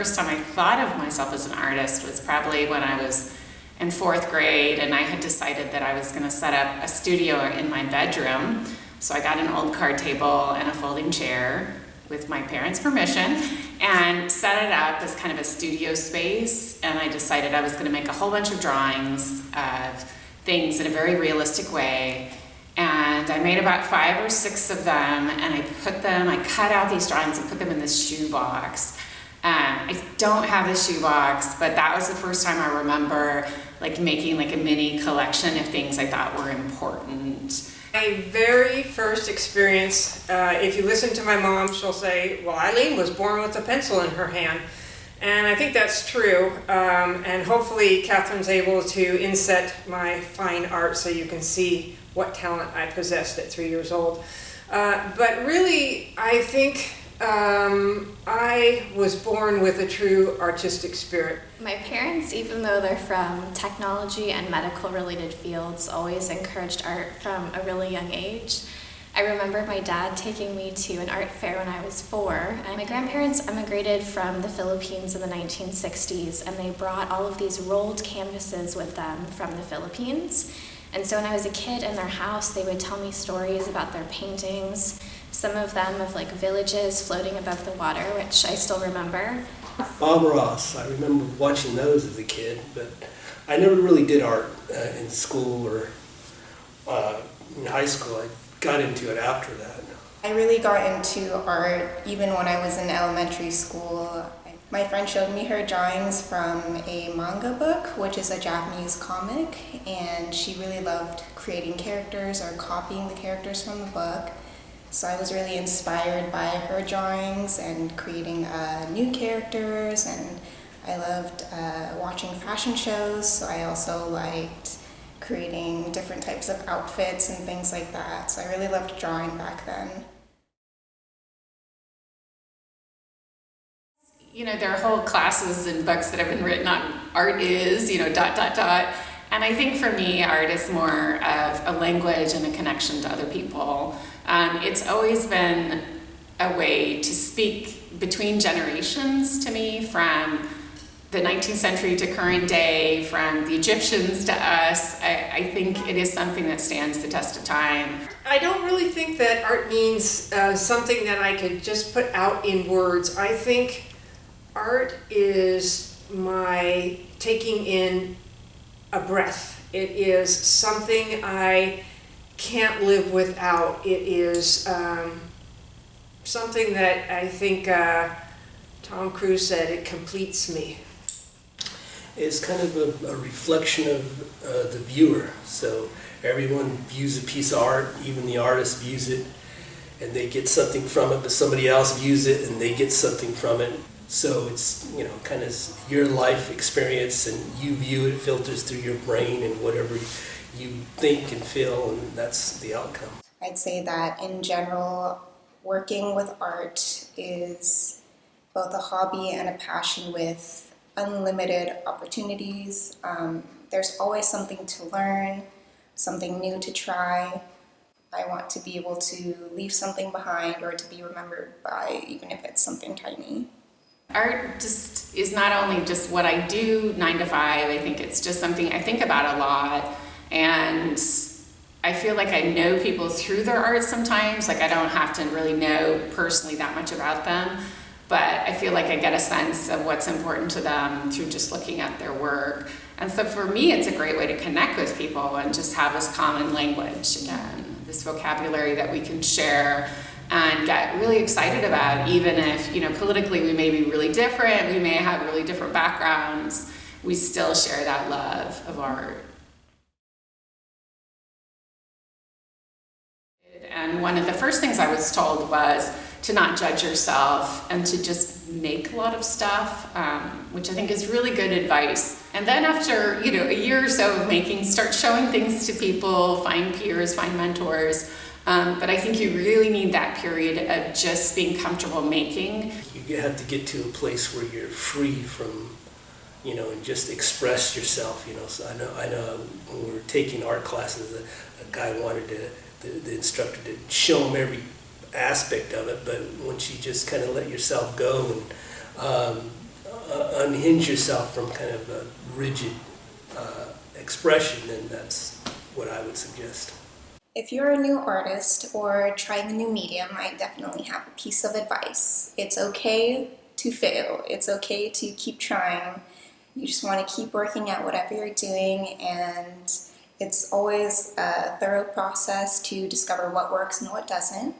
first time I thought of myself as an artist was probably when I was in 4th grade, and I had decided that I was going to set up a studio in my bedroom. So I got an old card table and a folding chair with my parents' permission and set it up as kind of a studio space, and I decided I was going to make a whole bunch of drawings of things in a very realistic way. And I made about 5 or 6 of them, and I cut out these drawings and put them in this shoebox. I don't have the shoebox, but that was the first time I remember like making like a mini collection of things I thought were important. My very first experience, if you listen to my mom, she'll say, well, Eileen was born with a pencil in her hand. And I think that's true. And hopefully Catherine's able to inset my fine art so you can see what talent I possessed at 3 years old. But really, I think I was born with a true artistic spirit. My parents, even though they're from technology and medical related fields, always encouraged art from a really young age. I remember my dad taking me to an art fair when I was 4, and my grandparents immigrated from the Philippines in the 1960s, and they brought all of these rolled canvases with them from the Philippines. And so when I was a kid in their house, they would tell me stories about their paintings, some of them of like villages floating above the water, which I still remember. Bob Ross, I remember watching those as a kid, but I never really did art in school or in high school. I got into it after that. I really got into art even when I was in elementary school. My friend showed me her drawings from a manga book, which is a Japanese comic, and she really loved creating characters or copying the characters from the book. So I was really inspired by her drawings and creating new characters, and I loved watching fashion shows, so I also liked creating different types of outfits and things like that. So I really loved drawing back then. You know, there are whole classes and books that have been written on art is, you know, ... And I think for me, art is more of a language and a connection to other people. It's always been a way to speak between generations to me, from the 19th century to current day, from the Egyptians to us. I think it is something that stands the test of time. I don't really think that art means something that I could just put out in words. I think art is my taking in a breath. It is something I can't live without. It is something that I think Tom Cruise said, it completes me. It's kind of a reflection of the viewer. So everyone views a piece of art, even the artist views it, and they get something from it, but somebody else views it and they get something from it. So it's, you know, kind of your life experience, and you view it, filters through your brain and whatever you think and feel, and that's the outcome. I'd say that in general, working with art is both a hobby and a passion with unlimited opportunities. There's always something to learn, something new to try. I want to be able to leave something behind or to be remembered by, even if it's something tiny. Art just is not only just what I do 9 to 5, I think it's just something I think about a lot, and I feel like I know people through their art sometimes. Like I don't have to really know personally that much about them, but I feel like I get a sense of what's important to them through just looking at their work. And so for me, it's a great way to connect with people and just have this common language, again, this vocabulary that we can share and get really excited about, even if, you know, politically we may be really different, we may have really different backgrounds, we still share that love of art. And one of the first things I was told was to not judge yourself and to just make a lot of stuff, which I think is really good advice. And then after, you know, a year or so of making, start showing things to people, find peers, find mentors. But I think you really need that period of just being comfortable making. You have to get to a place where you're free from, you know, and just express yourself, you know. So I know when we were taking art classes, a guy wanted the instructor to show him every aspect of it, but once you just kind of let yourself go and unhinge yourself from kind of a rigid expression, then that's what I would suggest. If you're a new artist or trying a new medium, I definitely have a piece of advice. It's okay to fail. It's okay to keep trying. You just want to keep working at whatever you're doing, and it's always a thorough process to discover what works and what doesn't,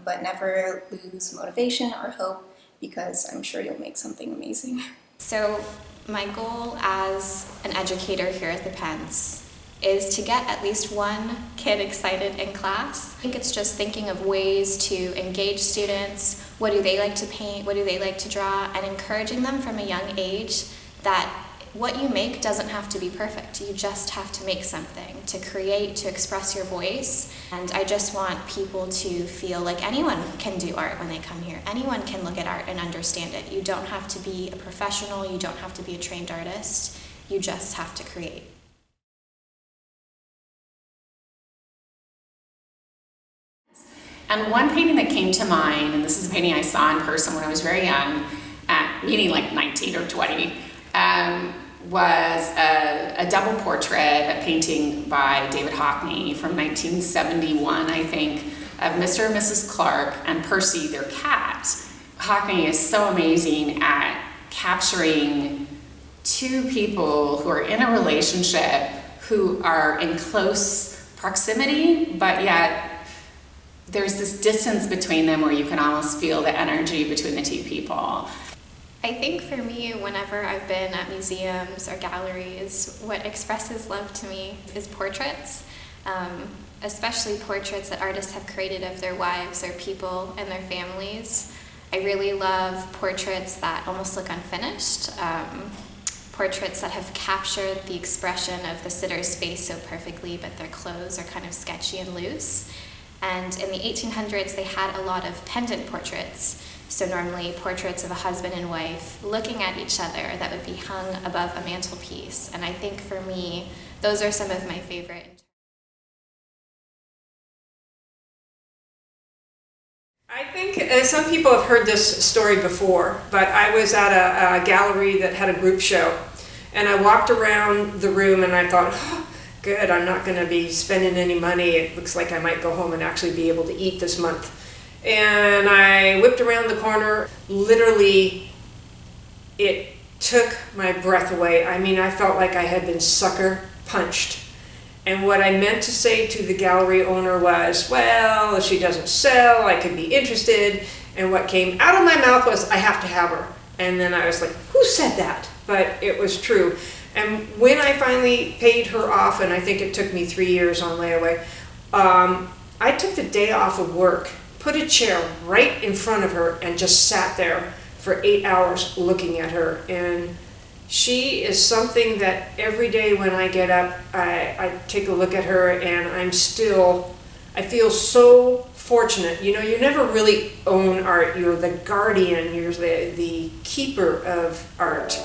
but never lose motivation or hope, because I'm sure you'll make something amazing. So my goal as an educator here at the Pence is to get at least one kid excited in class. I think it's just thinking of ways to engage students. What do they like to paint? What do they like to draw? And encouraging them from a young age that what you make doesn't have to be perfect. You just have to make something, to create, to express your voice. And I just want people to feel like anyone can do art when they come here. Anyone can look at art and understand it. You don't have to be a professional. You don't have to be a trained artist. You just have to create. And one painting that came to mind, and this is a painting I saw in person when I was very young, meaning like 19 or 20, was a double portrait, a painting by David Hockney from 1971, I think, of Mr. and Mrs. Clark and Percy, their cat. Hockney is so amazing at capturing two people who are in a relationship, who are in close proximity, but yet there's this distance between them where you can almost feel the energy between the two people. I think for me, whenever I've been at museums or galleries, what expresses love to me is portraits, especially portraits that artists have created of their wives or people and their families. I really love portraits that almost look unfinished, portraits that have captured the expression of the sitter's face so perfectly, but their clothes are kind of sketchy and loose. And in the 1800s, they had a lot of pendant portraits. So normally portraits of a husband and wife looking at each other that would be hung above a mantelpiece. And I think for me, those are some of my favorite. I think some people have heard this story before, but I was at a gallery that had a group show, and I walked around the room and I thought, oh, good, I'm not going to be spending any money. It looks like I might go home and actually be able to eat this month. And I whipped around the corner. Literally, it took my breath away. I mean, I felt like I had been sucker punched. And what I meant to say to the gallery owner was, well, if she doesn't sell, I could be interested. And what came out of my mouth was, I have to have her. And then I was like, who said that? But it was true. And when I finally paid her off, and I think it took me 3 years on layaway, I took the day off of work, put a chair right in front of her, and just sat there for 8 hours looking at her. And she is something that every day when I get up, I take a look at her, and I feel so fortunate. You know, you never really own art. You're the guardian, you're the keeper of art.